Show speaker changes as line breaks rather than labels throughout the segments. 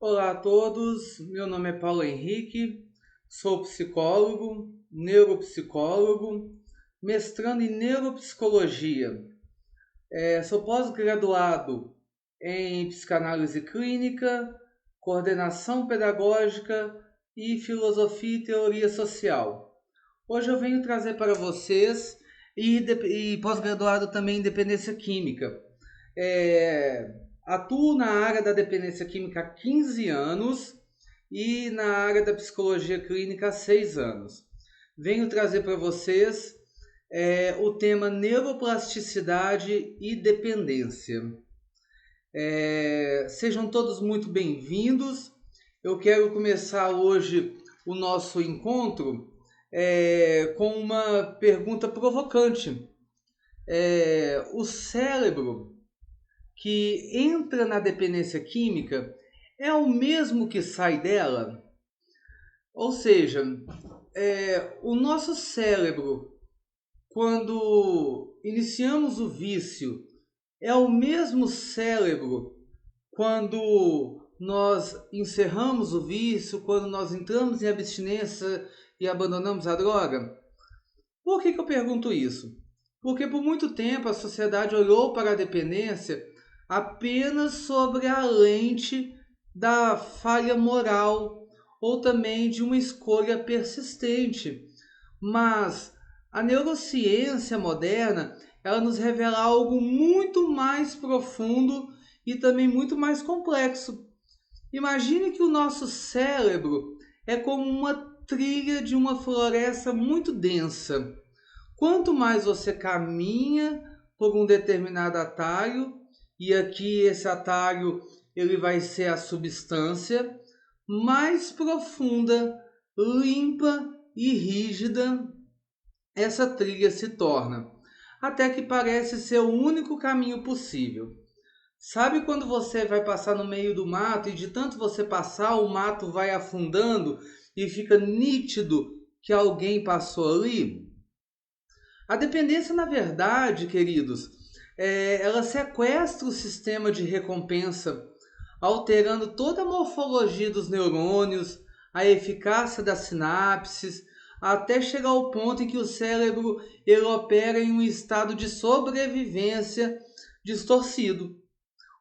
Olá a todos, meu nome é Paulo Henrique, sou psicólogo, neuropsicólogo, mestrando em neuropsicologia. Sou pós-graduado em psicanálise clínica, coordenação pedagógica e filosofia e teoria social. Hoje eu venho trazer para vocês e pós-graduado também em dependência química. É, Atuo na área da dependência química há 15 anos e na área da psicologia clínica há 6 anos. Venho trazer para vocês o tema neuroplasticidade e dependência. Sejam todos muito bem-vindos. Eu quero começar hoje o nosso encontro com uma pergunta provocante. O cérebro que entra na dependência química é o mesmo que sai dela? Ou seja, o nosso cérebro, quando iniciamos o vício, é o mesmo cérebro quando nós encerramos o vício, quando nós entramos em abstinência e abandonamos a droga? Por que eu pergunto isso? Porque por muito tempo a sociedade olhou para a dependência apenas sobre a lente da falha moral ou também de uma escolha persistente. Mas a neurociência moderna, ela nos revela algo muito mais profundo e também muito mais complexo. Imagine que o nosso cérebro é como uma trilha de uma floresta muito densa. Quanto mais você caminha por um determinado atalho, e aqui esse atalho ele vai ser a substância, mais profunda, limpa e rígida essa trilha se torna, até que parece ser o único caminho possível. Sabe quando você vai passar no meio do mato e de tanto você passar, o mato vai afundando e fica nítido que alguém passou ali? A dependência, na verdade, queridos, ela sequestra o sistema de recompensa, alterando toda a morfologia dos neurônios, a eficácia das sinapses, até chegar ao ponto em que o cérebro ele opera em um estado de sobrevivência distorcido,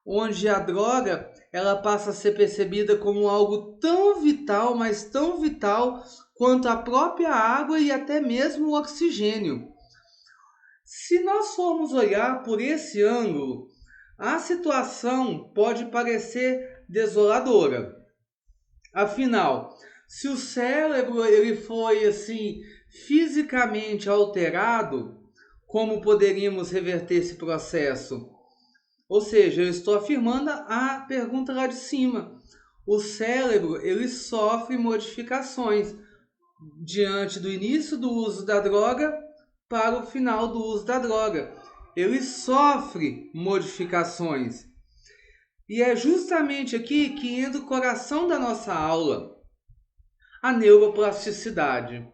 onde a droga ela passa a ser percebida como algo tão vital, mas tão vital quanto a própria água e até mesmo o oxigênio. Se nós formos olhar por esse ângulo, a situação pode parecer desoladora. Afinal, se o cérebro ele foi assim fisicamente alterado, como poderíamos reverter esse processo? Ou seja, eu estou afirmando a pergunta lá de cima. O cérebro ele sofre modificações diante do início do uso da droga para o final do uso da droga. Ele sofre modificações. E é justamente aqui que entra o coração da nossa aula, a neuroplasticidade.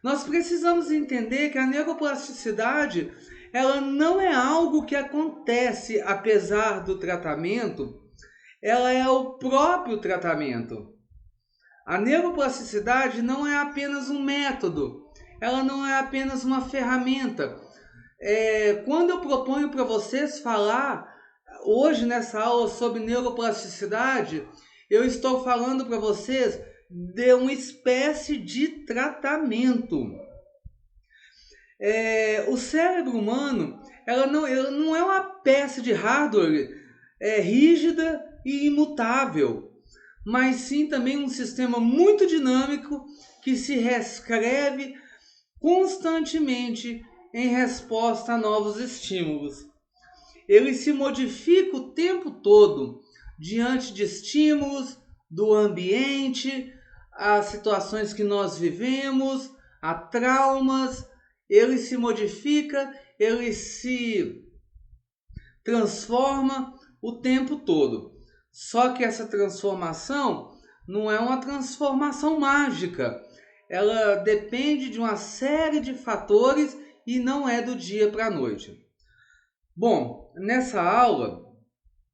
Nós precisamos entender que a neuroplasticidade ela não é algo que acontece apesar do tratamento, ela é o próprio tratamento. A neuroplasticidade não é apenas um método, ela não é apenas uma ferramenta. Quando eu proponho para vocês falar hoje nessa aula sobre neuroplasticidade, eu estou falando para vocês de uma espécie de tratamento. O cérebro humano ela não é uma peça de hardware rígida e imutável, mas sim também um sistema muito dinâmico que se reescreve constantemente em resposta a novos estímulos. Ele se modifica o tempo todo diante de estímulos do ambiente, as situações que nós vivemos, a traumas. Ele se modifica, ele se transforma o tempo todo. Só que essa transformação não é uma transformação mágica. Ela depende de uma série de fatores e não é do dia para a noite. Bom, nessa aula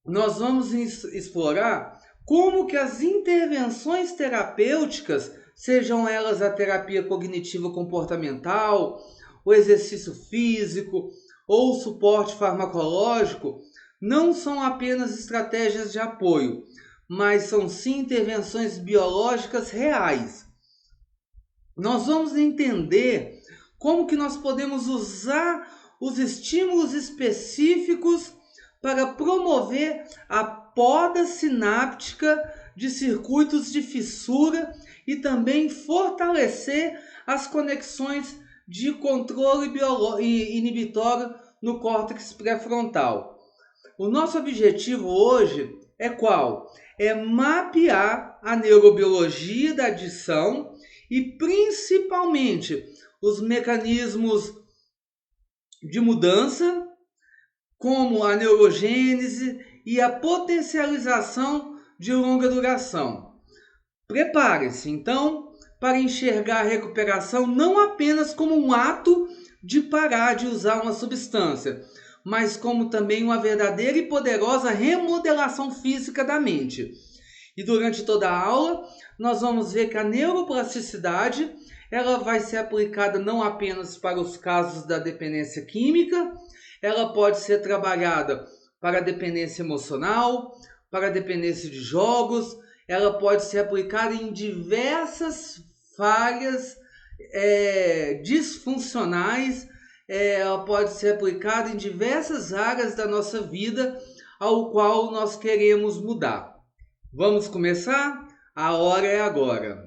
nós vamos explorar como que as intervenções terapêuticas, sejam elas a terapia cognitivo comportamental, o exercício físico ou o suporte farmacológico, não são apenas estratégias de apoio, mas são sim intervenções biológicas reais. Nós vamos entender como que nós podemos usar os estímulos específicos para promover a poda sináptica de circuitos de fissura e também fortalecer as conexões de controle inibitório no córtex pré-frontal. O nosso objetivo hoje é qual? É mapear a neurobiologia da adição e principalmente os mecanismos de mudança, como a neurogênese e a potencialização de longa duração. Prepare-se, então, para enxergar a recuperação não apenas como um ato de parar de usar uma substância, mas como também uma verdadeira e poderosa remodelação física da mente. E durante toda a aula, nós vamos ver que a neuroplasticidade ela vai ser aplicada não apenas para os casos da dependência química, ela pode ser trabalhada para a dependência emocional, para a dependência de jogos, ela pode ser aplicada em diversas falhas disfuncionais, ela pode ser aplicada em diversas áreas da nossa vida ao qual nós queremos mudar. Vamos começar? A hora é agora.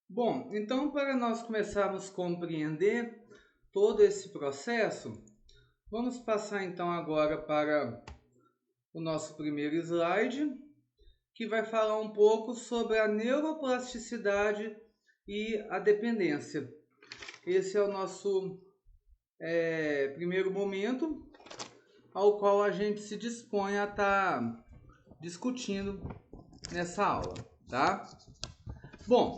Bom, então para nós começarmos a compreender todo esse processo, vamos passar então agora para o nosso primeiro slide, que vai falar um pouco sobre a neuroplasticidade e a dependência. Esse é o nosso primeiro momento ao qual a gente se dispõe a estar discutindo nessa aula, tá? Bom,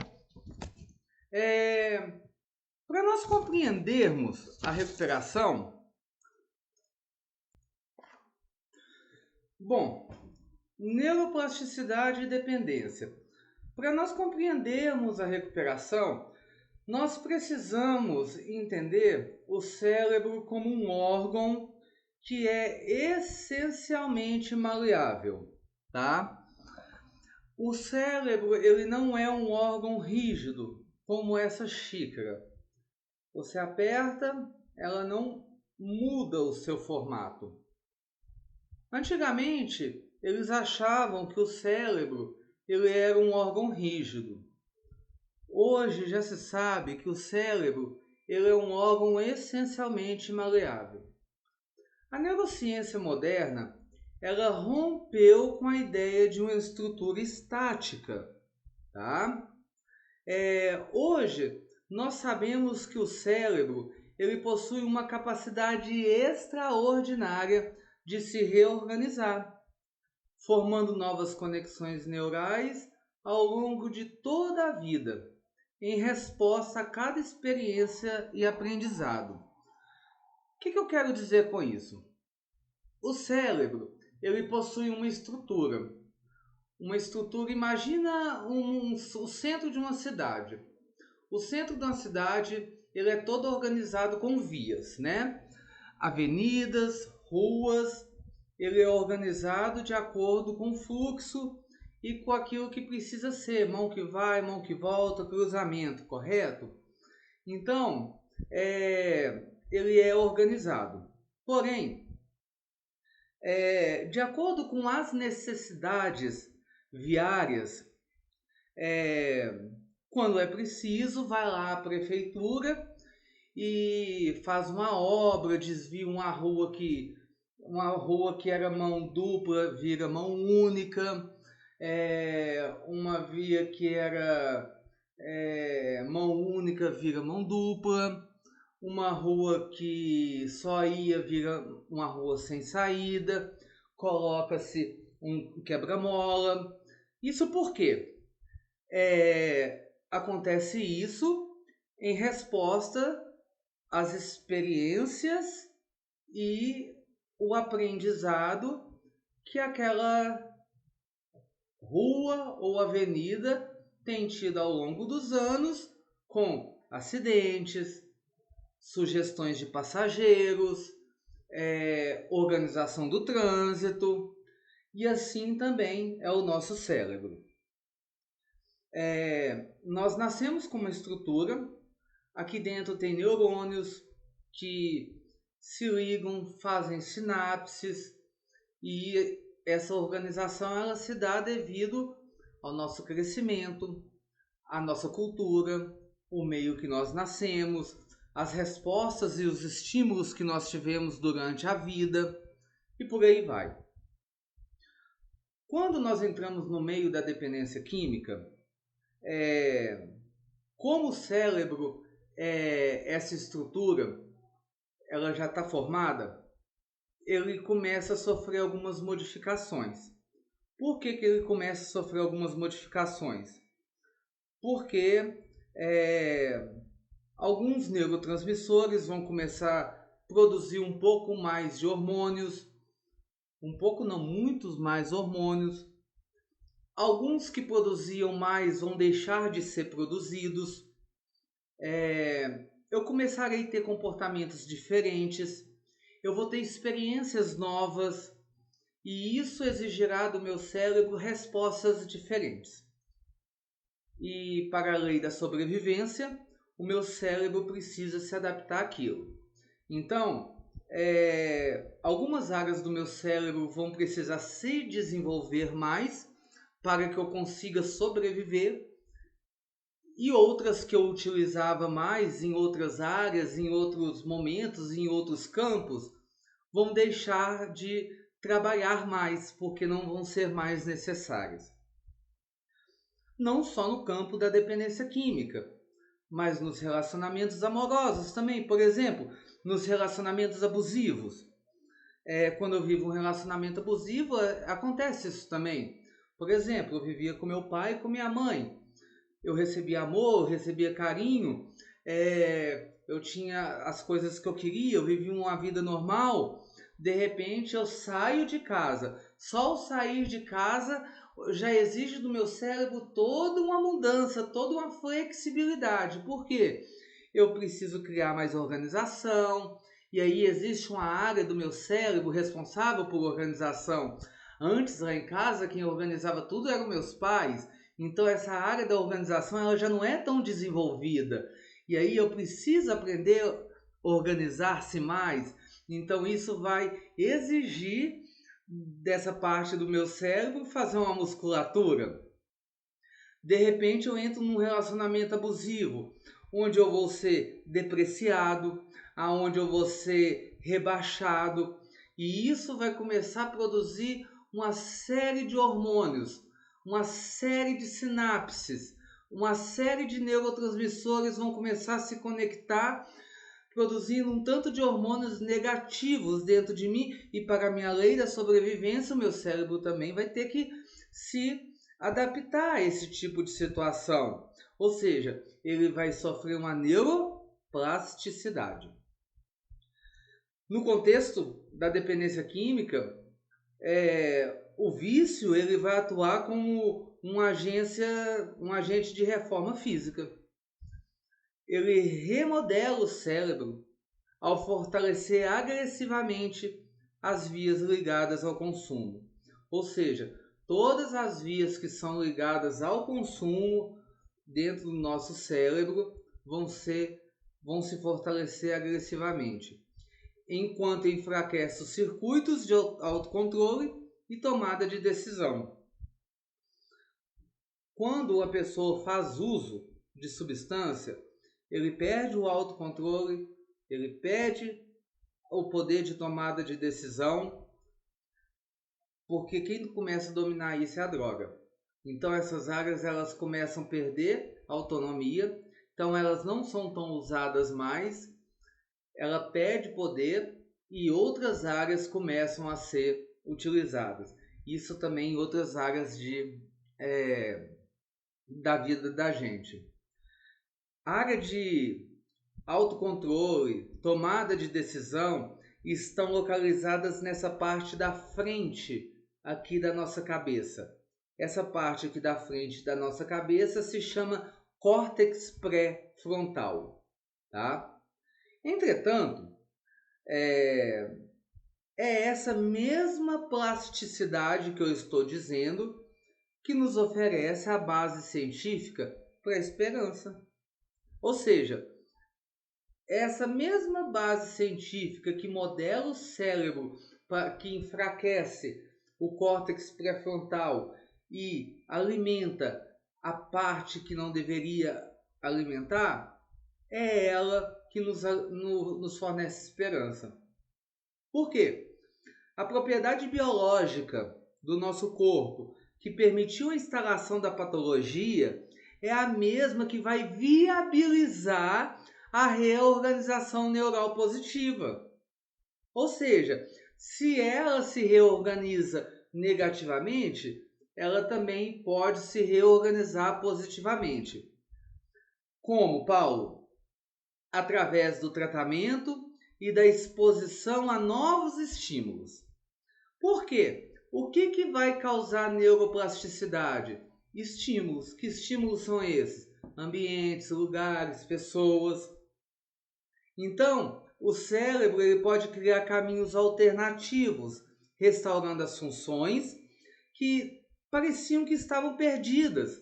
para nós compreendermos a recuperação, neuroplasticidade e dependência. Para nós compreendermos a recuperação, nós precisamos entender o cérebro como um órgão que é essencialmente maleável, tá? O cérebro, ele não é um órgão rígido, como essa xícara. Você aperta, ela não muda o seu formato. Antigamente, eles achavam que o cérebro ele era um órgão rígido. Hoje já se sabe que o cérebro ele é um órgão essencialmente maleável. A neurociência moderna ela rompeu com a ideia de uma estrutura estática, tá? Hoje nós sabemos que o cérebro ele possui uma capacidade extraordinária de se reorganizar, formando novas conexões neurais ao longo de toda a vida, em resposta a cada experiência e aprendizado. O que eu quero dizer com isso? O cérebro ele possui uma estrutura. Imagina o centro de uma cidade. O centro de uma cidade ele é todo organizado com vias, né? Avenidas, ruas, ele é organizado de acordo com o fluxo e com aquilo que precisa ser, mão que vai, mão que volta, cruzamento, correto? Então, ele é organizado. Porém, de acordo com as necessidades viárias, quando é preciso, vai lá a prefeitura e faz uma obra, desvia uma rua que era mão dupla vira mão única, uma via que era mão única vira mão dupla, uma rua que só ia vira uma rua sem saída, coloca-se um quebra-mola. Isso por quê? Acontece isso em resposta às experiências e o aprendizado que aquela rua ou avenida tem tido ao longo dos anos com acidentes, sugestões de passageiros, organização do trânsito, e assim também é o nosso cérebro. Nós nascemos com uma estrutura, aqui dentro tem neurônios que se ligam, fazem sinapses, e essa organização ela se dá devido ao nosso crescimento, à nossa cultura, o meio que nós nascemos, as respostas e os estímulos que nós tivemos durante a vida e por aí vai. Quando nós entramos no meio da dependência química, como o cérebro, essa estrutura, ela já está formada, ele começa a sofrer algumas modificações. Por que ele começa a sofrer algumas modificações? Porque alguns neurotransmissores vão começar a produzir um pouco mais de hormônios, um pouco não, muitos mais hormônios. Alguns que produziam mais vão deixar de ser produzidos. Eu começarei a ter comportamentos diferentes, eu vou ter experiências novas e isso exigirá do meu cérebro respostas diferentes. E para a lei da sobrevivência, o meu cérebro precisa se adaptar àquilo. Então, algumas áreas do meu cérebro vão precisar se desenvolver mais para que eu consiga sobreviver, e outras que eu utilizava mais em outras áreas, em outros momentos, em outros campos, vão deixar de trabalhar mais, porque não vão ser mais necessárias. Não só no campo da dependência química, mas nos relacionamentos amorosos também. Por exemplo, nos relacionamentos abusivos. Quando eu vivo um relacionamento abusivo, acontece isso também. Por exemplo, eu vivia com meu pai e com minha mãe. Eu recebia amor, eu recebia carinho, eu tinha as coisas que eu queria, eu vivia uma vida normal. De repente eu saio de casa. Só o sair de casa já exige do meu cérebro toda uma mudança, toda uma flexibilidade. Por quê? Eu preciso criar mais organização, e aí existe uma área do meu cérebro responsável por organização. Antes, lá em casa, quem organizava tudo eram meus pais. Então essa área da organização ela já não é tão desenvolvida. E aí eu preciso aprender a organizar-se mais. Então isso vai exigir dessa parte do meu cérebro fazer uma musculatura. De repente eu entro num relacionamento abusivo, onde eu vou ser depreciado, aonde eu vou ser rebaixado. E isso vai começar a produzir uma série de hormônios, uma série de sinapses, uma série de neurotransmissores vão começar a se conectar, produzindo um tanto de hormônios negativos dentro de mim, e para a minha lei da sobrevivência, o meu cérebro também vai ter que se adaptar a esse tipo de situação. Ou seja, ele vai sofrer uma neuroplasticidade. No contexto da dependência química, o vício ele vai atuar como um agente de reforma física. Ele remodela o cérebro ao fortalecer agressivamente as vias ligadas ao consumo. Ou seja, todas as vias que são ligadas ao consumo dentro do nosso cérebro vão se fortalecer agressivamente, enquanto enfraquece os circuitos de autocontrole e tomada de decisão. Quando a pessoa faz uso de substância, ele perde o autocontrole, ele perde o poder de tomada de decisão, porque quem começa a dominar isso é a droga. Então essas áreas elas começam a perder autonomia, então elas não são tão usadas mais, ela perde poder e outras áreas começam a ser utilizadas. Isso também em outras áreas da vida da gente. A área de autocontrole, tomada de decisão, estão localizadas nessa parte da frente aqui da nossa cabeça. essa parte aqui da frente da nossa cabeça se chama córtex pré-frontal, tá? Entretanto, é essa mesma plasticidade que eu estou dizendo que nos oferece a base científica para a esperança. Ou seja, essa mesma base científica que modela o cérebro, que enfraquece o córtex pré-frontal e alimenta a parte que não deveria alimentar, é ela que nos fornece esperança. Por quê? A propriedade biológica do nosso corpo que permitiu a instalação da patologia é a mesma que vai viabilizar a reorganização neural positiva. Ou seja, se ela se reorganiza negativamente, ela também pode se reorganizar positivamente. Como, Paulo? Através do tratamento e da exposição a novos estímulos. Por quê? O que vai causar neuroplasticidade? Estímulos. Que estímulos são esses? Ambientes, lugares, pessoas. Então, o cérebro ele pode criar caminhos alternativos, restaurando as funções que pareciam que estavam perdidas,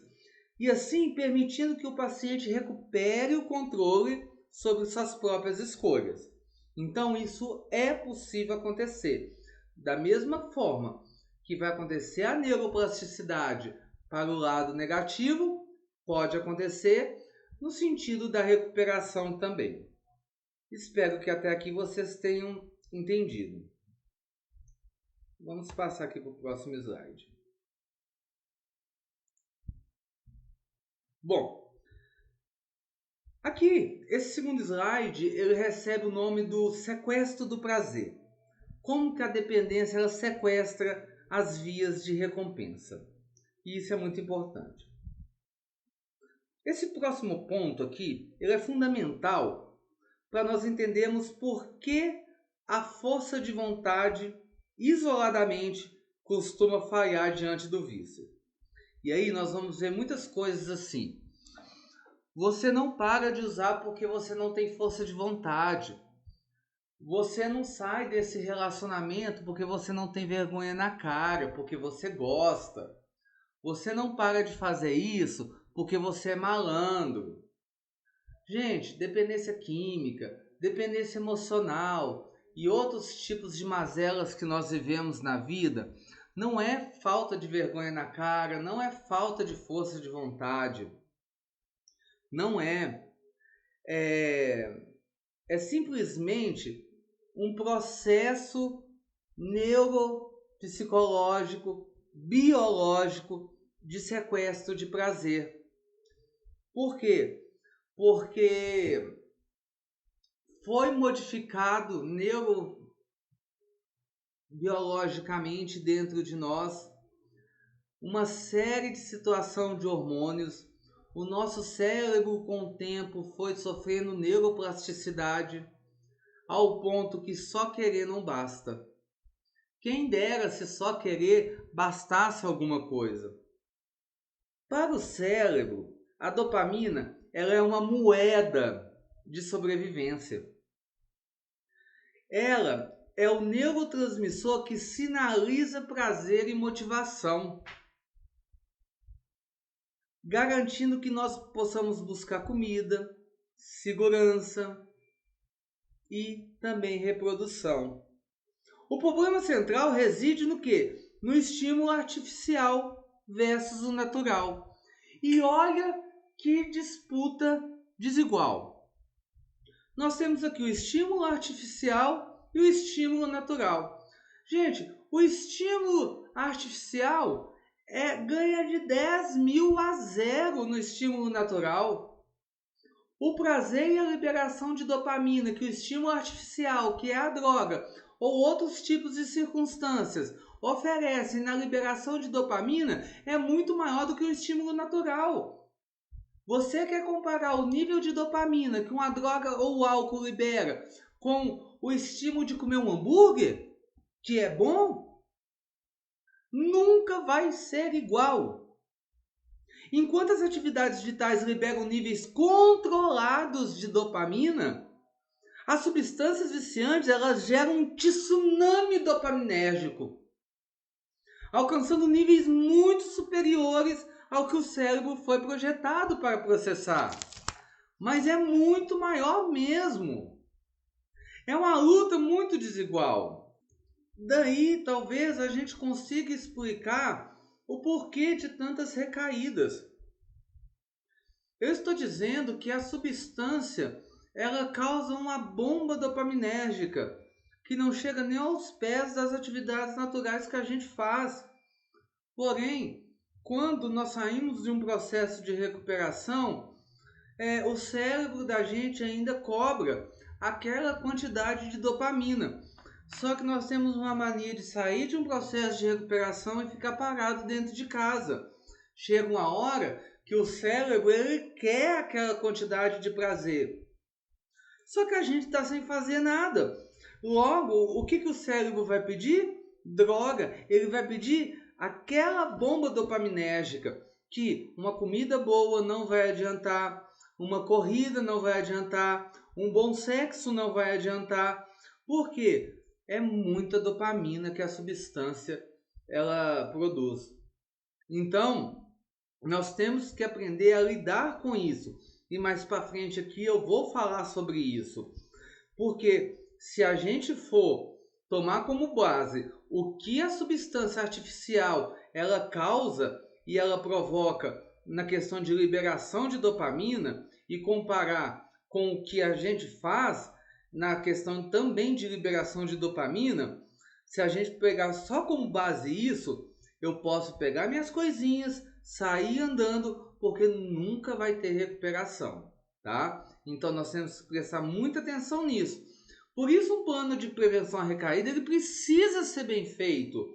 e assim permitindo que o paciente recupere o controle sobre suas próprias escolhas. Então, isso é possível acontecer. Da mesma forma que vai acontecer a neuroplasticidade para o lado negativo, pode acontecer no sentido da recuperação também. Espero que até aqui vocês tenham entendido. Vamos passar aqui para o próximo slide. Bom, aqui, esse segundo slide, ele recebe o nome do sequestro do prazer. Como que a dependência ela sequestra as vias de recompensa. E isso é muito importante. Esse próximo ponto aqui, ele é fundamental para nós entendermos por que a força de vontade, isoladamente, costuma falhar diante do vício. E aí nós vamos ver muitas coisas assim. Você não para de usar porque você não tem força de vontade. Você não sai desse relacionamento porque você não tem vergonha na cara, porque você gosta. Você não para de fazer isso porque você é malandro. Gente, dependência química, dependência emocional e outros tipos de mazelas que nós vivemos na vida não é falta de vergonha na cara, não é falta de força de vontade. Não é. É simplesmente um processo neuropsicológico, biológico de sequestro de prazer. Por quê? Porque foi modificado neurobiologicamente dentro de nós uma série de situações de hormônios. O nosso cérebro, com o tempo, foi sofrendo neuroplasticidade ao ponto que só querer não basta. Quem dera se só querer bastasse alguma coisa. Para o cérebro, a dopamina ela é uma moeda de sobrevivência. Ela é o neurotransmissor que sinaliza prazer e motivação, garantindo que nós possamos buscar comida, segurança e também reprodução. O problema central reside no quê? No estímulo artificial versus o natural. E olha que disputa desigual. Nós temos aqui o estímulo artificial e o estímulo natural. Gente, o estímulo artificial ganha de 10.000-0 no estímulo natural. O prazer e a liberação de dopamina que o estímulo artificial, que é a droga, ou outros tipos de circunstâncias, oferecem na liberação de dopamina é muito maior do que o estímulo natural. Você quer comparar o nível de dopamina que uma droga ou o álcool libera com o estímulo de comer um hambúrguer, que é bom? nunca vai ser igual. Enquanto as atividades digitais liberam níveis controlados de dopamina, as substâncias viciantes elas geram um tsunami dopaminérgico, alcançando níveis muito superiores ao que o cérebro foi projetado para processar. Mas é muito maior mesmo. É uma luta muito desigual. Daí talvez a gente consiga explicar o porquê de tantas recaídas. Eu estou dizendo que a substância ela causa uma bomba dopaminérgica que não chega nem aos pés das atividades naturais que a gente faz. Porém, quando nós saímos de um processo de recuperação, o cérebro da gente ainda cobra aquela quantidade de dopamina. Só que nós temos uma mania de sair de um processo de recuperação e ficar parado dentro de casa. Chega uma hora que o cérebro ele quer aquela quantidade de prazer. Só que a gente está sem fazer nada. Logo, o que o cérebro vai pedir? Droga. Ele vai pedir aquela bomba dopaminérgica que uma comida boa não vai adiantar, uma corrida não vai adiantar, um bom sexo não vai adiantar. Por quê? É muita dopamina que a substância ela produz. Então, nós temos que aprender a lidar com isso. E mais para frente aqui eu vou falar sobre isso. Porque se a gente for tomar como base o que a substância artificial ela causa e ela provoca na questão de liberação de dopamina e comparar com o que a gente faz na questão também de liberação de dopamina, se a gente pegar só como base isso, eu posso pegar minhas coisinhas, sair andando, porque nunca vai ter recuperação, tá? Então nós temos que prestar muita atenção nisso. Por isso um plano de prevenção à recaída ele precisa ser bem feito.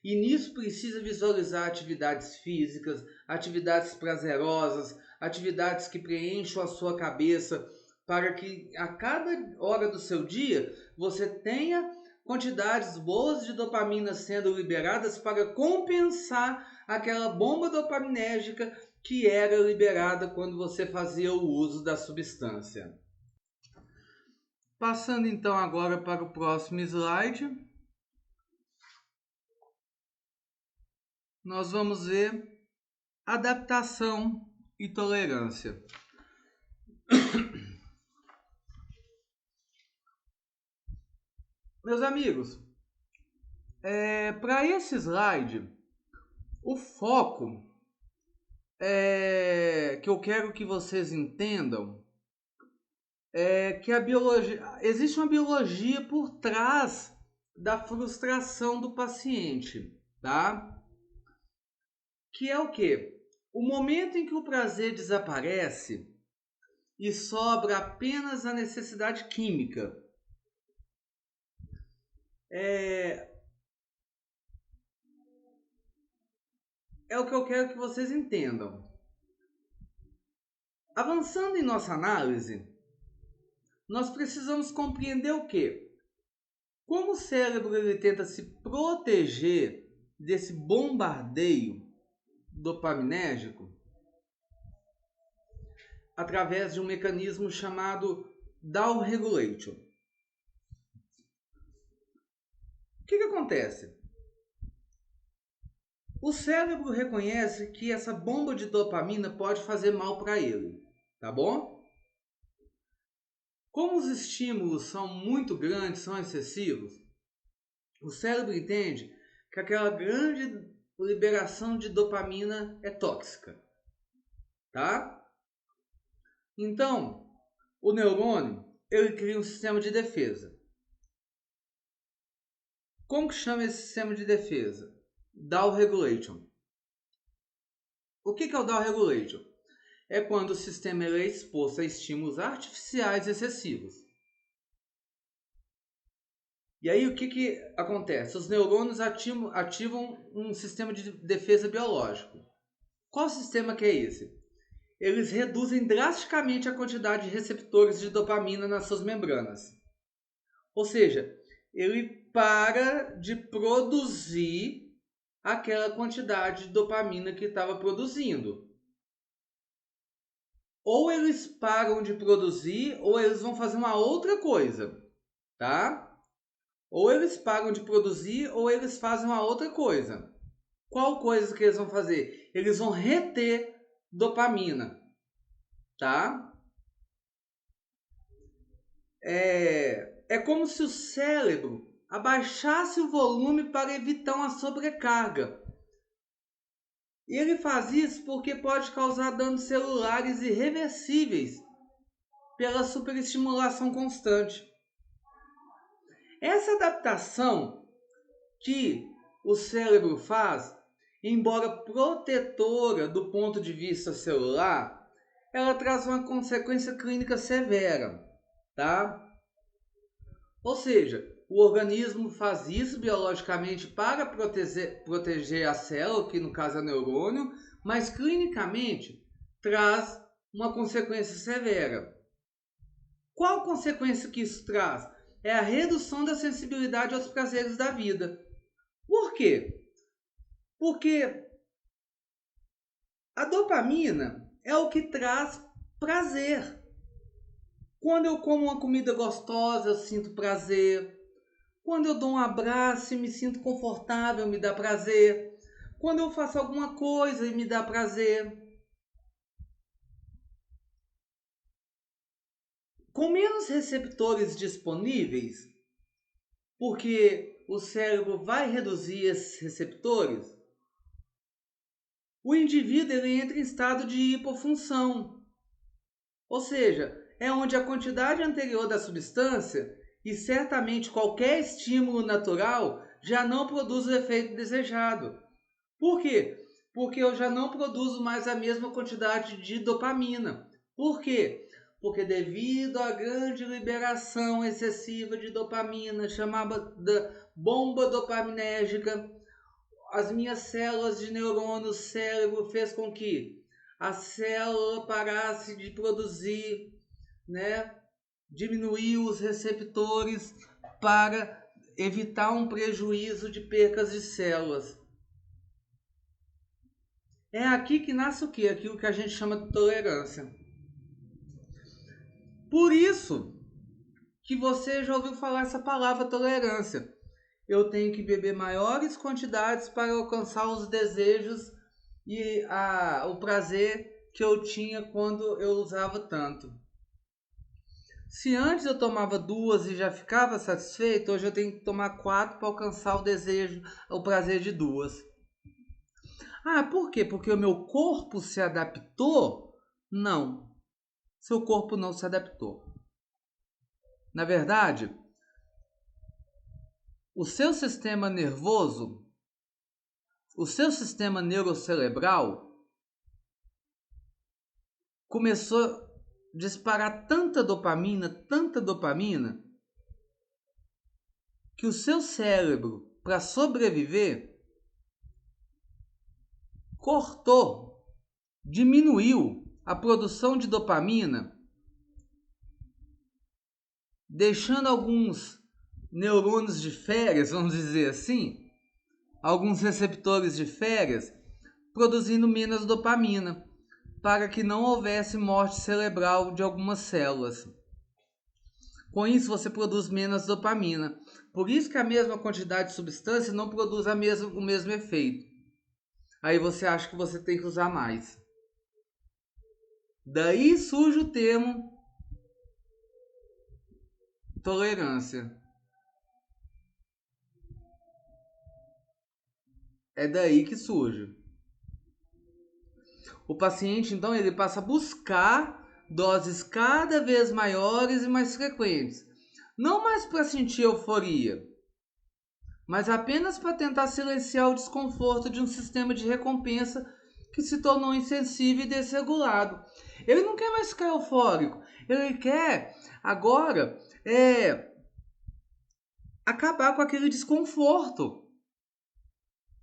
E nisso precisa visualizar atividades físicas, atividades prazerosas, atividades que preencham a sua cabeça, para que a cada hora do seu dia você tenha quantidades boas de dopamina sendo liberadas para compensar aquela bomba dopaminérgica que era liberada quando você fazia o uso da substância. Passando então agora para o próximo slide, nós vamos ver adaptação e tolerância. Meus amigos, para esse slide, o foco que eu quero que vocês entendam é que a biologia, existe uma biologia por trás da frustração do paciente, tá? Que é o quê? O momento em que o prazer desaparece e sobra apenas a necessidade química. É o que eu quero que vocês entendam. Avançando em nossa análise, nós precisamos compreender o quê? Como o cérebro ele tenta se proteger desse bombardeio dopaminérgico através de um mecanismo chamado down regulation. O que acontece? O cérebro reconhece que essa bomba de dopamina pode fazer mal para ele, tá bom? Como os estímulos são muito grandes, são excessivos, o cérebro entende que aquela grande liberação de dopamina é tóxica, tá? Então, o neurônio, ele cria um sistema de defesa. Como que chama esse sistema de defesa? Down regulation. O que é o down regulation? É quando o sistema é exposto a estímulos artificiais excessivos. E aí o que acontece? Os neurônios ativam um sistema de defesa biológico. Qual sistema que é esse? Eles reduzem drasticamente a quantidade de receptores de dopamina nas suas membranas. Ou seja, ele para de produzir aquela quantidade de dopamina que estava produzindo. Ou eles param de produzir, ou eles vão fazer uma outra coisa, tá? Ou eles param de produzir, ou eles fazem uma outra coisa. Qual coisa que eles vão fazer? Eles vão reter dopamina, tá? É como se o cérebro abaixasse o volume para evitar uma sobrecarga. E ele faz isso porque pode causar danos celulares irreversíveis pela superestimulação constante. Essa adaptação que o cérebro faz, embora protetora do ponto de vista celular, ela traz uma consequência clínica severa, tá? Ou seja, o organismo faz isso biologicamente para proteger a célula, que no caso é o neurônio, mas clinicamente traz uma consequência severa. Qual consequência que isso traz? É a redução da sensibilidade aos prazeres da vida. Por quê? Porque a dopamina é o que traz prazer. Quando eu como uma comida gostosa, eu sinto prazer. Quando eu dou um abraço e me sinto confortável, me dá prazer. Quando eu faço alguma coisa e me dá prazer. Com menos receptores disponíveis, porque o cérebro vai reduzir esses receptores, o indivíduo ele entra em estado de hipofunção. Ou seja, é onde a quantidade anterior da substância e certamente qualquer estímulo natural já não produz o efeito desejado. Por quê? Porque eu já não produzo mais a mesma quantidade de dopamina. Por quê? Porque devido à grande liberação excessiva de dopamina, chamada bomba dopaminérgica, as minhas células de neurônio, o cérebro fez com que a célula parasse de produzir, diminuir os receptores para evitar um prejuízo de percas de células. É aqui que nasce o quê? Aquilo que a gente chama de tolerância. Por isso que você já ouviu falar essa palavra tolerância. Eu tenho que beber maiores quantidades para alcançar os desejos e o prazer que eu tinha quando eu usava tanto. Se antes eu tomava 2 e já ficava satisfeito, hoje eu tenho que tomar 4 para alcançar o prazer de 2. Por quê? Porque o meu corpo se adaptou? Não. Seu corpo não se adaptou. Na verdade, o seu sistema nervoso, o seu sistema neurocerebral começou a disparar tanta dopamina, que o seu cérebro, para sobreviver, cortou, diminuiu a produção de dopamina, deixando alguns neurônios de férias, vamos dizer assim, alguns receptores de férias, produzindo menos dopamina, para que não houvesse morte cerebral de algumas células. Com isso, você produz menos dopamina. Por isso que a mesma quantidade de substância não produz o mesmo efeito. Aí você acha que você tem que usar mais. Daí surge o termo tolerância. É daí que surge. O paciente, então, ele passa a buscar doses cada vez maiores e mais frequentes. Não mais para sentir euforia, mas apenas para tentar silenciar o desconforto de um sistema de recompensa que se tornou insensível e desregulado. Ele não quer mais ficar eufórico. Ele quer agora acabar com aquele desconforto.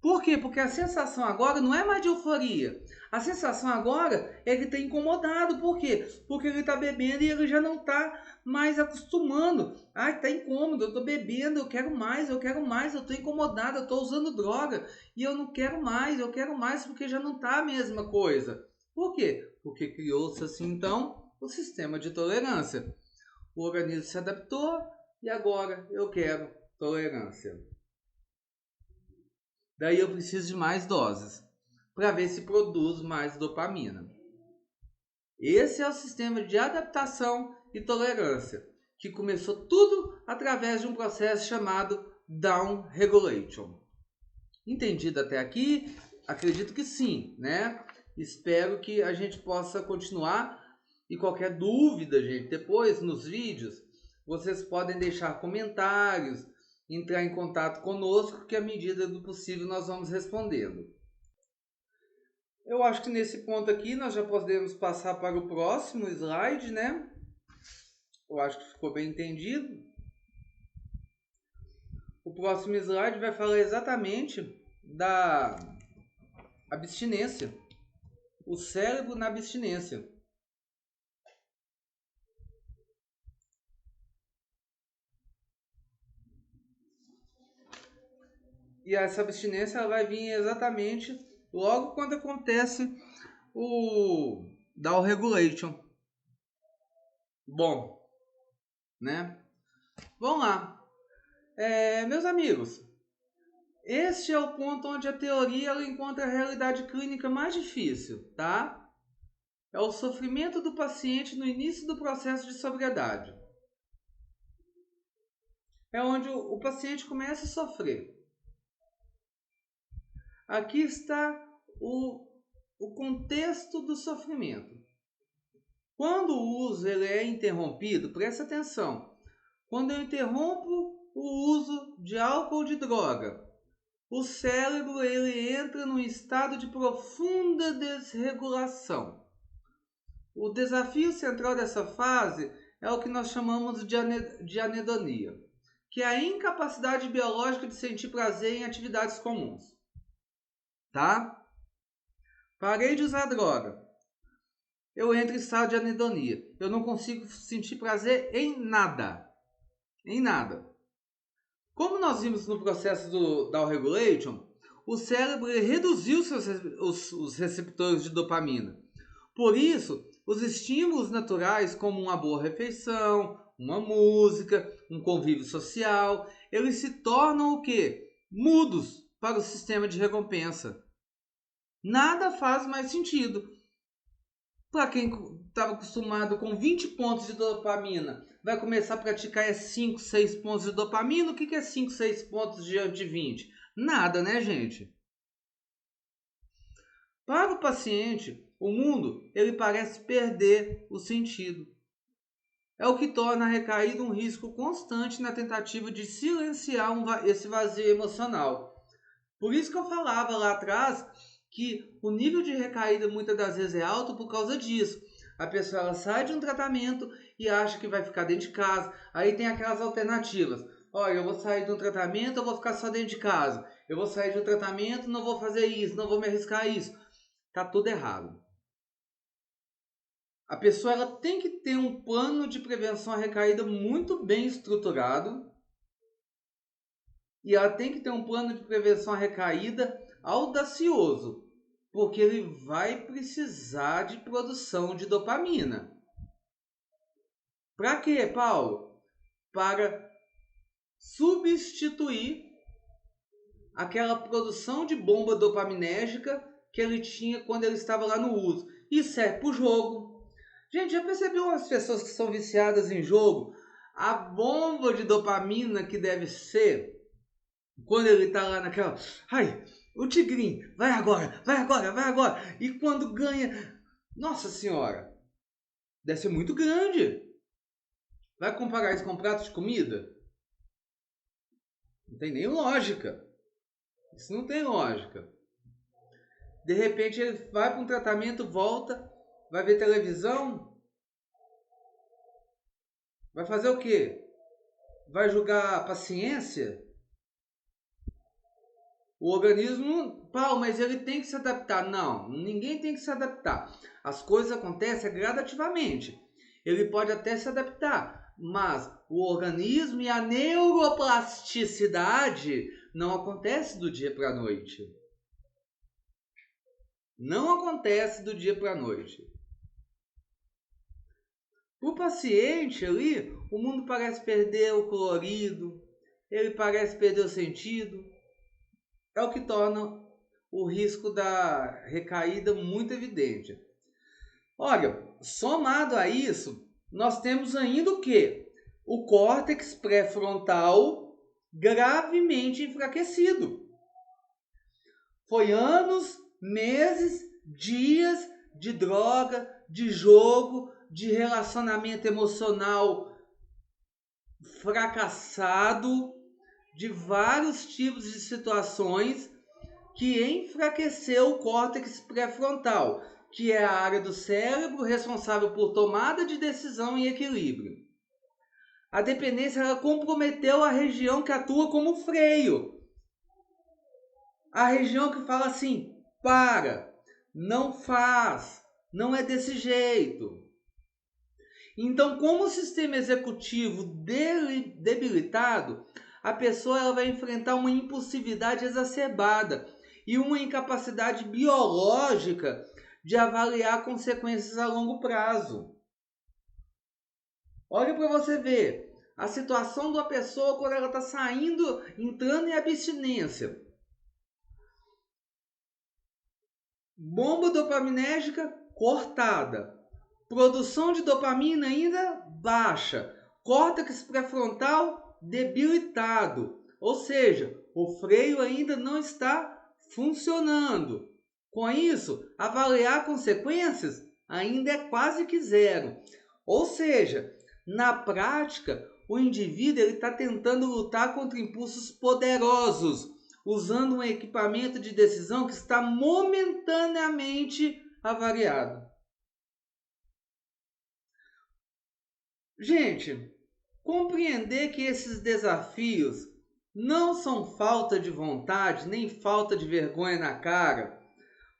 Por quê? Porque a sensação agora não é mais de euforia. A sensação agora é que está incomodado. Por quê? Porque ele está bebendo e ele já não está mais acostumando. Ai, está incômodo, eu estou bebendo, eu quero mais, eu estou incomodado, eu estou usando droga e eu quero mais porque já não está a mesma coisa. Por quê? Porque criou-se assim então o sistema de tolerância. O organismo se adaptou e agora eu quero tolerância. Daí eu preciso de mais doses para ver se produz mais dopamina. Esse é o sistema de adaptação e tolerância, que começou tudo através de um processo chamado down regulation. Entendido até aqui? Acredito que sim, né? Espero que a gente possa continuar. E qualquer dúvida, gente, depois nos vídeos, vocês podem deixar comentários, entrar em contato conosco, que à medida do possível nós vamos respondendo. Eu acho que nesse ponto aqui nós já podemos passar para o próximo slide, né? Eu acho que ficou bem entendido. O próximo slide vai falar exatamente da abstinência. O cérebro na abstinência. E essa abstinência ela vai vir exatamente logo quando acontece o down regulation. Bom, né? Vamos lá. Meus amigos, este é o ponto onde a teoria ela encontra a realidade clínica mais difícil, tá? É o sofrimento do paciente no início do processo de sobriedade. É onde o paciente começa a sofrer. Aqui está o contexto do sofrimento. Quando o uso ele é interrompido, presta atenção. Quando eu interrompo o uso de álcool ou de droga, o cérebro ele entra num estado de profunda desregulação. O desafio central dessa fase é o que nós chamamos de anedonia, que é a incapacidade biológica de sentir prazer em atividades comuns. Tá? Parei de usar droga. Eu entro em estado de anedonia. Eu não consigo sentir prazer em nada. Em nada. Como nós vimos no processo do down regulation, o cérebro reduziu os receptores de dopamina. Por isso, os estímulos naturais, como uma boa refeição, uma música, um convívio social, eles se tornam o quê? Mudos para o sistema de recompensa. Nada faz mais sentido. Para quem estava acostumado com 20 pontos de dopamina, vai começar a praticar 5, 6 pontos de dopamina. O que é 5, 6 pontos diante de 20? Nada, né, gente? Para o paciente, o mundo ele parece perder o sentido. É o que torna a recaída um risco constante na tentativa de silenciar esse vazio emocional. Por isso que eu falava lá atrás que o nível de recaída muitas das vezes é alto por causa disso. A pessoa ela sai de um tratamento e acha que vai ficar dentro de casa. Aí tem aquelas alternativas. Olha, eu vou sair de um tratamento, eu vou ficar só dentro de casa. Eu vou sair de um tratamento, não vou fazer isso, não vou me arriscar a isso. Tá tudo errado. A pessoa ela tem que ter um plano de prevenção à recaída muito bem estruturado. E ela tem que ter um plano de prevenção à recaída audacioso, porque ele vai precisar de produção de dopamina. Para quê, Paulo? Para substituir aquela produção de bomba dopaminérgica que ele tinha quando ele estava lá no uso. Isso é para o jogo. Gente, já percebeu as pessoas que são viciadas em jogo? A bomba de dopamina que deve ser quando ele está lá naquela... Ai, o tigrinho, vai agora, vai agora, vai agora. E quando ganha... Nossa senhora, deve ser muito grande. Vai comparar isso com um prato de comida? Não tem nem lógica. Isso não tem lógica. De repente ele vai para um tratamento, volta, vai ver televisão. Vai fazer o quê? Vai jogar paciência? O organismo, Paulo, mas ele tem que se adaptar. Não, ninguém tem que se adaptar. As coisas acontecem gradativamente. Ele pode até se adaptar, mas o organismo e a neuroplasticidade não acontece do dia para a noite. Não acontece do dia para a noite. Para o paciente ali, o mundo parece perder o colorido, ele parece perder o sentido. É o que torna o risco da recaída muito evidente. Olha, somado a isso, nós temos ainda o quê? O córtex pré-frontal gravemente enfraquecido. Foi anos, meses, dias de droga, de jogo, de relacionamento emocional fracassado, de vários tipos de situações que enfraqueceu o córtex pré-frontal, que é a área do cérebro responsável por tomada de decisão e equilíbrio. A dependência ela comprometeu a região que atua como freio. A região que fala assim, para, não faz, não é desse jeito. Então, como o sistema executivo debilitado, a pessoa ela vai enfrentar uma impulsividade exacerbada e uma incapacidade biológica de avaliar consequências a longo prazo. Olha para você ver a situação da pessoa quando ela está saindo, entrando em abstinência. Bomba dopaminérgica cortada. Produção de dopamina ainda baixa. Córtex pré-frontal debilitado. Ou seja, o freio ainda não está funcionando. Com isso, avaliar consequências ainda é quase que zero. Ou seja, na prática, o indivíduo está tentando lutar contra impulsos poderosos, usando um equipamento de decisão que está momentaneamente avariado. Gente, compreender que esses desafios não são falta de vontade, nem falta de vergonha na cara,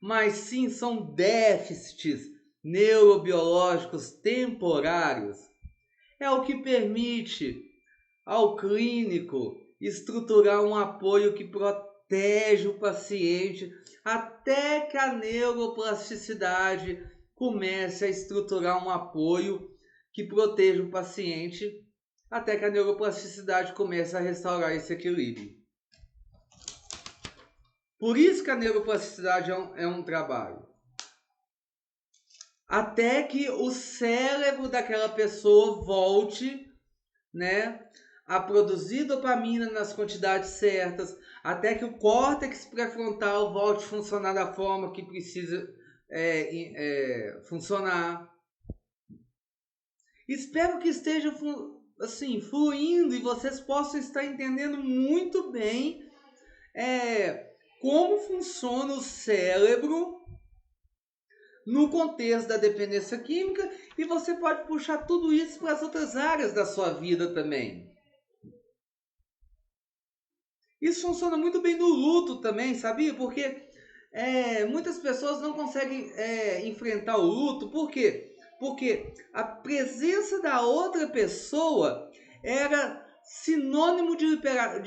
mas sim são déficits neurobiológicos temporários. É o que permite ao clínico estruturar um apoio que protege o paciente até que a neuroplasticidade comece a estruturar um apoio que proteja o paciente até que a neuroplasticidade comece a restaurar esse equilíbrio. Por isso que a neuroplasticidade é um trabalho. Até que o cérebro daquela pessoa volte, né, a produzir dopamina nas quantidades certas, até que o córtex pré-frontal volte a funcionar da forma que precisa funcionar. Espero que esteja assim, fluindo e vocês possam estar entendendo muito bem como funciona o cérebro no contexto da dependência química, e você pode puxar tudo isso para as outras áreas da sua vida também. Isso funciona muito bem no luto também, sabia? Porque muitas pessoas não conseguem enfrentar o luto. Por quê? Porque a presença da outra pessoa era sinônimo de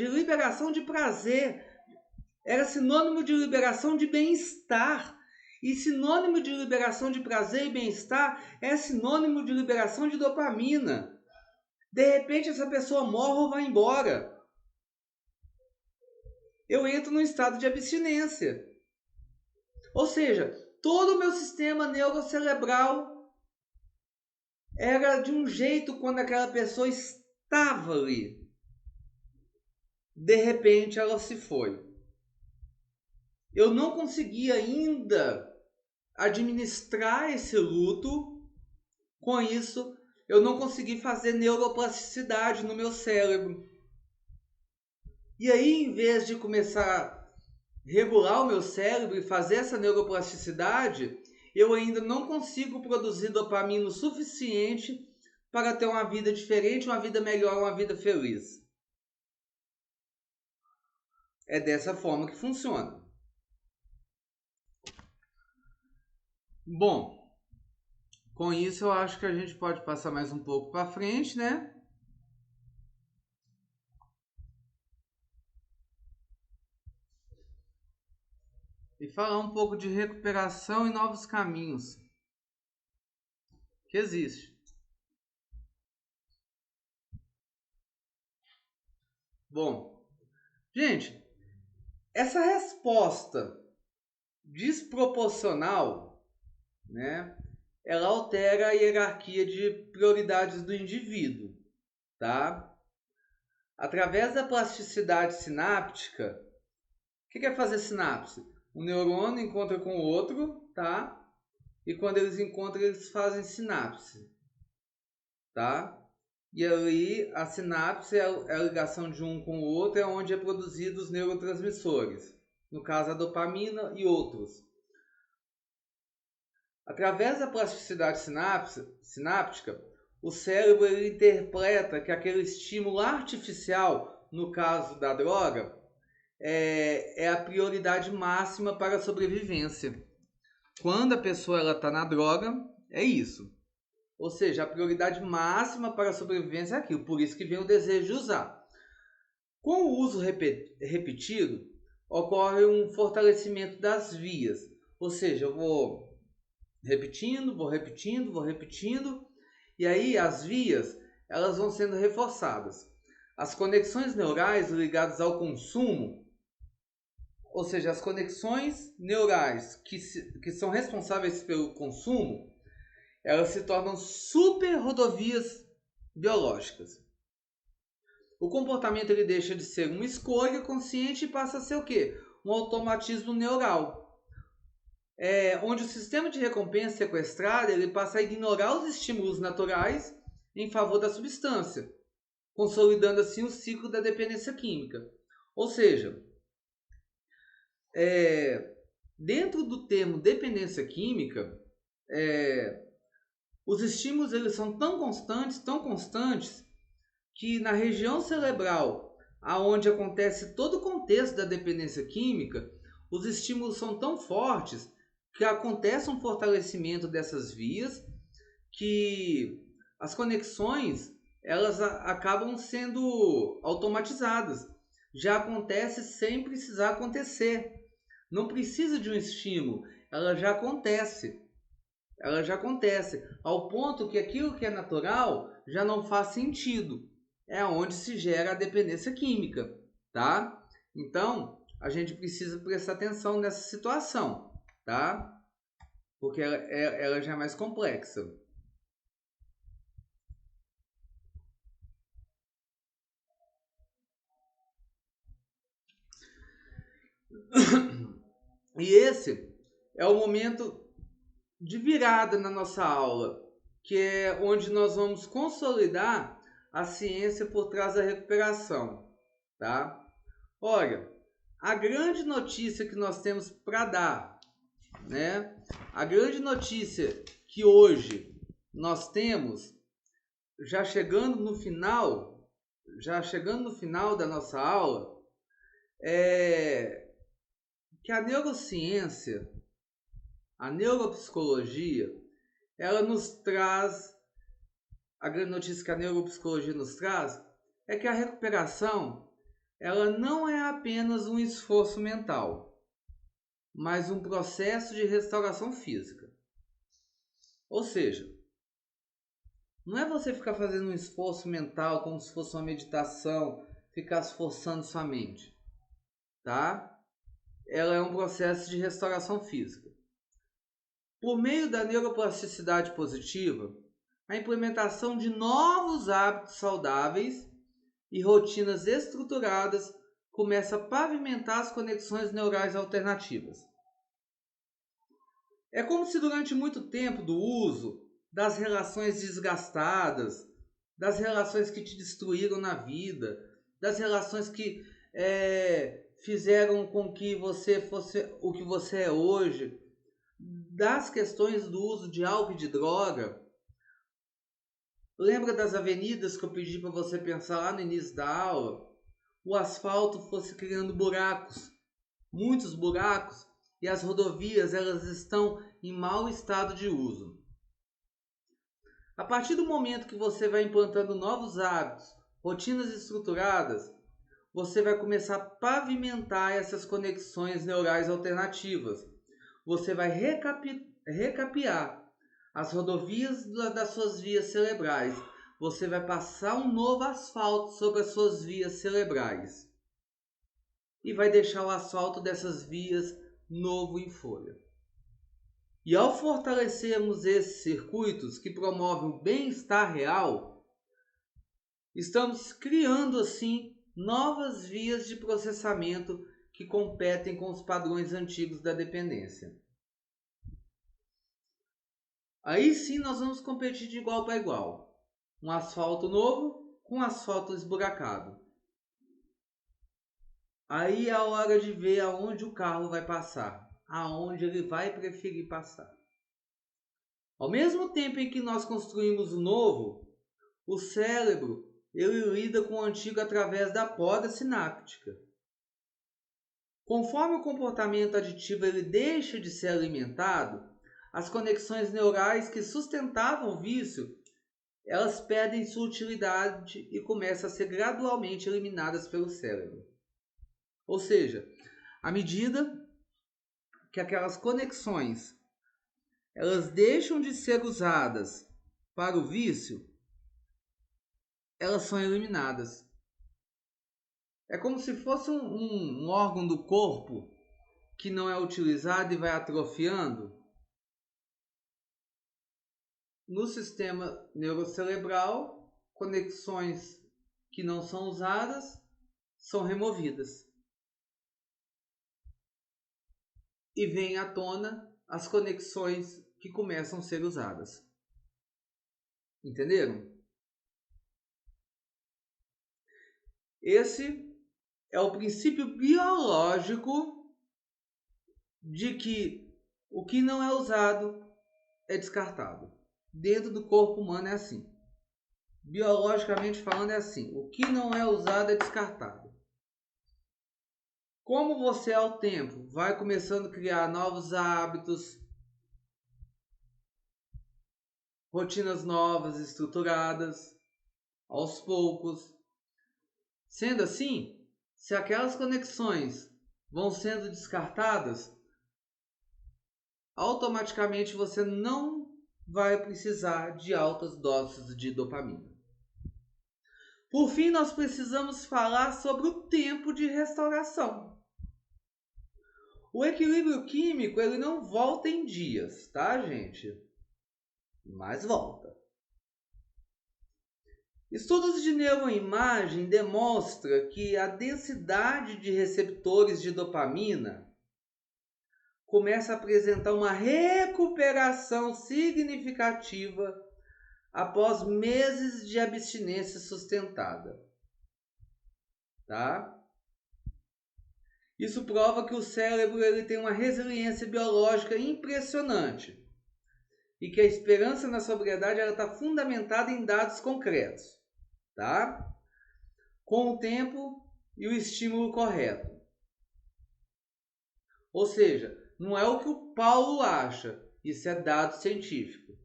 liberação de prazer, era sinônimo de liberação de bem-estar. E sinônimo de liberação de prazer e bem-estar é sinônimo de liberação de dopamina. De repente essa pessoa morre ou vai embora. Eu entro num estado de abstinência. Ou seja, todo o meu sistema neurocerebral era de um jeito quando aquela pessoa estava ali. De repente ela se foi. Eu não consegui ainda administrar esse luto. Com isso, eu não consegui fazer neuroplasticidade no meu cérebro. E aí, em vez de começar a regular o meu cérebro e fazer essa neuroplasticidade, eu ainda não consigo produzir dopamina o suficiente para ter uma vida diferente, uma vida melhor, uma vida feliz. É dessa forma que funciona. Bom, com isso eu acho que a gente pode passar mais um pouco para frente, né? E falar um pouco de recuperação e novos caminhos que existe. Bom, gente, essa resposta desproporcional, né? Ela altera a hierarquia de prioridades do indivíduo, tá? Através da plasticidade sináptica, o que é fazer sinapse? Um neurônio encontra com o outro, tá? E quando eles encontram, eles fazem sinapse, tá? E ali a sinapse é a ligação de um com o outro, é onde é produzido os neurotransmissores, no caso a dopamina e outros. Através da plasticidade sináptica, o cérebro ele interpreta que aquele estímulo artificial, no caso da droga, é a prioridade máxima para a sobrevivência. Quando a pessoa está na droga, é isso. Ou seja, a prioridade máxima para a sobrevivência é aquilo. Por isso que vem o desejo de usar. Com o uso repetido, ocorre um fortalecimento das vias. Ou seja, eu vou repetindo, e aí as vias elas vão sendo reforçadas. As conexões neurais ligadas ao consumo, ou seja, as conexões neurais que são responsáveis pelo consumo, elas se tornam super rodovias biológicas. O comportamento ele deixa de ser uma escolha consciente e passa a ser o quê? Um automatismo neural. Onde o sistema de recompensa sequestrada ele passa a ignorar os estímulos naturais em favor da substância, consolidando assim o ciclo da dependência química. Ou seja, dentro do termo dependência química, os estímulos eles são tão constantes, que na região cerebral, aonde acontece todo o contexto da dependência química, os estímulos são tão fortes que acontece um fortalecimento dessas vias, que as conexões elas acabam sendo automatizadas. Já acontece sem precisar acontecer. Não precisa de um estímulo, ela já acontece. Ela já acontece, ao ponto que aquilo que é natural já não faz sentido. É onde se gera a dependência química, tá? Então, a gente precisa prestar atenção nessa situação, tá? Porque ela já é mais complexa. E esse é o momento de virada na nossa aula, que é onde nós vamos consolidar a ciência por trás da recuperação, tá? Olha, a grande notícia que nós temos para dar, né? A grande notícia que hoje nós temos, já chegando no final da nossa aula, é que a neurociência, a neuropsicologia, ela nos traz, a grande notícia que a neuropsicologia nos traz é que a recuperação, ela não é apenas um esforço mental, mas um processo de restauração física. Ou seja, não é você ficar fazendo um esforço mental como se fosse uma meditação, ficar esforçando sua mente, tá? Ela é um processo de restauração física. Por meio da neuroplasticidade positiva, a implementação de novos hábitos saudáveis e rotinas estruturadas começa a pavimentar as conexões neurais alternativas. É como se durante muito tempo do uso das relações desgastadas, das relações que te destruíram na vida, das relações que fizeram com que você fosse o que você é hoje, das questões do uso de álcool e de droga. Lembra das avenidas que eu pedi para você pensar lá no início da aula? o asfalto fosse criando buracos, muitos buracos, e as rodovias elas estão em mau estado de uso. A partir do momento que você vai implantando novos hábitos, rotinas estruturadas, você vai começar a pavimentar essas conexões neurais alternativas. Você vai recapear as rodovias das suas vias cerebrais. Você vai passar um novo asfalto sobre as suas vias cerebrais. E vai deixar o asfalto dessas vias novo em folha. E ao fortalecermos esses circuitos que promovem o bem-estar real, estamos criando assim novas vias de processamento que competem com os padrões antigos da dependência. Aí sim nós vamos competir de igual para igual. Um asfalto novo com um asfalto esburacado. Aí é a hora de ver aonde o carro vai passar, aonde ele vai preferir passar. Ao mesmo tempo em que nós construímos o novo, o cérebro ele lida com o antigo através da poda sináptica. Conforme o comportamento aditivo ele deixa de ser alimentado, as conexões neurais que sustentavam o vício, elas perdem sua utilidade e começam a ser gradualmente eliminadas pelo cérebro. Ou seja, à medida que aquelas conexões elas deixam de ser usadas para o vício, elas são eliminadas. É como se fosse um órgão do corpo que não é utilizado e vai atrofiando. No sistema neurocerebral, conexões que não são usadas são removidas. E vem à tona as conexões que começam a ser usadas. Entenderam? Esse é o princípio biológico de que o que não é usado é descartado. Dentro do corpo humano é assim. Biologicamente falando é assim. O que não é usado é descartado. Como você ao tempo vai começando a criar novos hábitos, rotinas novas, estruturadas, aos poucos. Sendo assim, se aquelas conexões vão sendo descartadas, automaticamente você não vai precisar de altas doses de dopamina. Por fim, nós precisamos falar sobre o tempo de restauração. O equilíbrio químico ele não volta em dias, tá, gente? Mas volta. Estudos de neuroimagem demonstram que a densidade de receptores de dopamina começa a apresentar uma recuperação significativa após meses de abstinência sustentada. Tá? Isso prova que o cérebro ele tem uma resiliência biológica impressionante e que a esperança na sobriedade está fundamentada em dados concretos, tá? Com o tempo e o estímulo correto. Ou seja, não é o que o Paulo acha, isso é dado científico.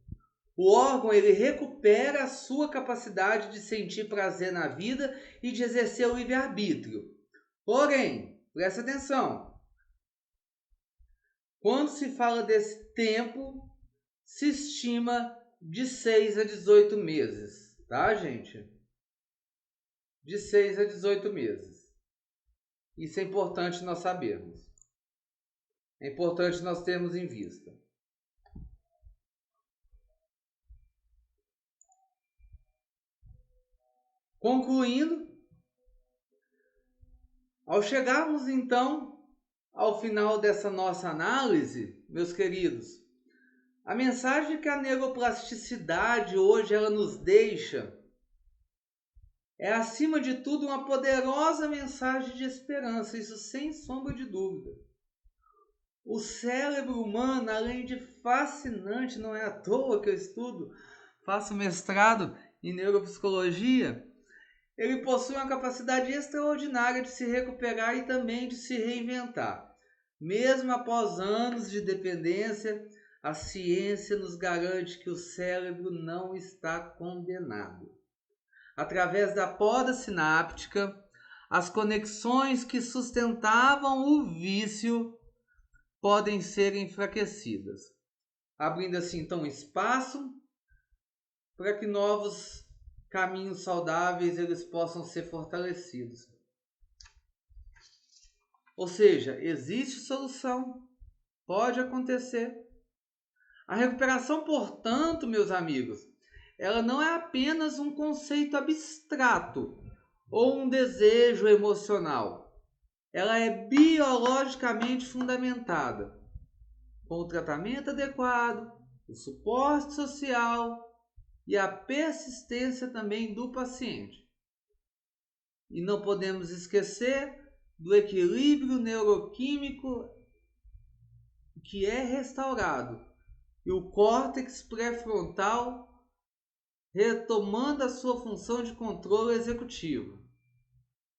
O órgão ele recupera a sua capacidade de sentir prazer na vida e de exercer o livre-arbítrio. Porém, presta atenção, quando se fala desse tempo, se estima de 6 a 18 meses, tá, gente? De 6 a 18 meses. Isso é importante nós sabermos. É importante nós termos em vista. Concluindo, ao chegarmos então ao final dessa nossa análise, meus queridos, a mensagem que a neuroplasticidade hoje ela nos deixa é, acima de tudo, uma poderosa mensagem de esperança, isso sem sombra de dúvida. O cérebro humano, além de fascinante, não é à toa que eu estudo, faço mestrado em neuropsicologia, Ele possui uma capacidade extraordinária de se recuperar e também de se reinventar. Mesmo após anos de dependência, a ciência nos garante que o cérebro não está condenado. Através da poda sináptica, as conexões que sustentavam o vício podem ser enfraquecidas, abrindo assim então espaço para que novos caminhos saudáveis eles possam ser fortalecidos. Ou seja, existe solução, pode acontecer. A recuperação, portanto, meus amigos, ela não é apenas um conceito abstrato ou um desejo emocional. Ela é biologicamente fundamentada, com o tratamento adequado, o suporte social e a persistência também do paciente. E não podemos esquecer do equilíbrio neuroquímico que é restaurado e o córtex pré-frontal retomando a sua função de controle executivo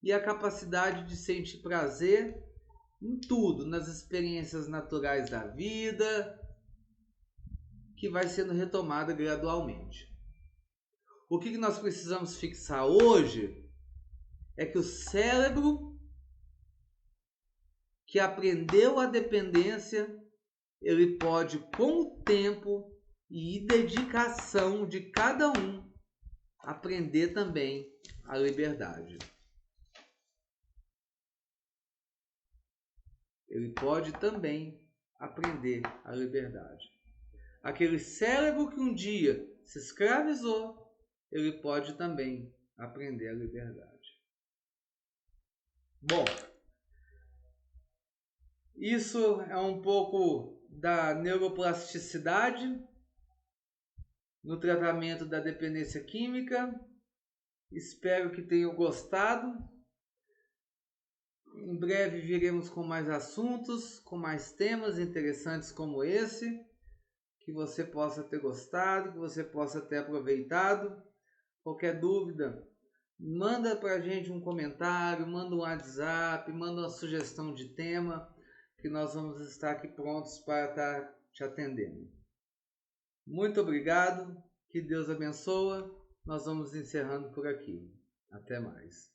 e a capacidade de sentir prazer em tudo, nas experiências naturais da vida, que vai sendo retomada gradualmente. O que nós precisamos fixar hoje é que o cérebro que aprendeu a dependência, ele pode, com o tempo e dedicação de cada um, aprender também a liberdade. Ele pode também aprender a liberdade. Aquele cérebro que um dia se escravizou, ele pode também aprender a liberdade. Bom, isso é um pouco da neuroplasticidade no tratamento da dependência química. Espero que tenham gostado. Em breve viremos com mais assuntos, com mais temas interessantes como esse, que você possa ter gostado, que você possa ter aproveitado. Qualquer dúvida, manda para a gente um comentário, manda um WhatsApp, manda uma sugestão de tema, que nós vamos estar aqui prontos para estar te atendendo. Muito obrigado, que Deus abençoe. Nós vamos encerrando por aqui. Até mais.